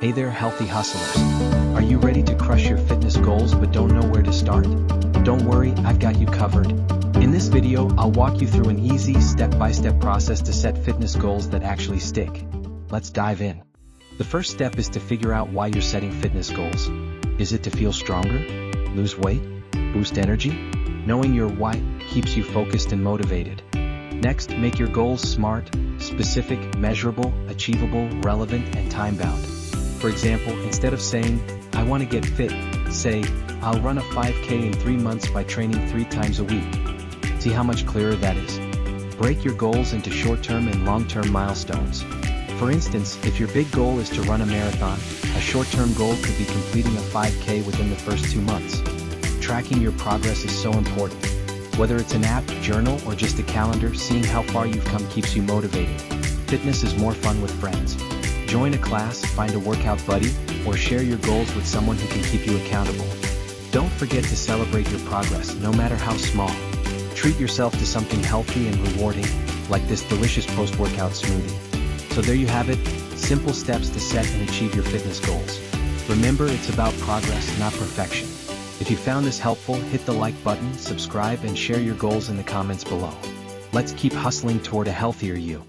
Hey there, healthy hustlers. Are you ready to crush your fitness goals but don't know where to start? Don't worry, I've got you covered. In this video, I'll walk you through an easy step-by-step process to set fitness goals that actually stick. Let's dive in. The first step is to figure out why you're setting fitness goals. Is it to feel stronger? Lose weight? Boost energy? Knowing your why keeps you focused and motivated. Next, make your goals smart, specific, measurable, achievable, relevant, and time-bound. For example, instead of saying, I want to get fit, say, I'll run a 5K in 3 months by training 3 times a week. See how much clearer that is? Break your goals into short-term and long-term milestones. For instance, if your big goal is to run a marathon, a short-term goal could be completing a 5K within the first 2 months. Tracking your progress is so important. Whether it's an app, journal, or just a calendar, seeing how far you've come keeps you motivated. Fitness is more fun with friends. Join a class, find a workout buddy, or share your goals with someone who can keep you accountable. Don't forget to celebrate your progress, no matter how small. Treat yourself to something healthy and rewarding, like this delicious post-workout smoothie. So there you have it, simple steps to set and achieve your fitness goals. Remember, it's about progress, not perfection. If you found this helpful, hit the like button, subscribe, and share your goals in the comments below. Let's keep hustling toward a healthier you.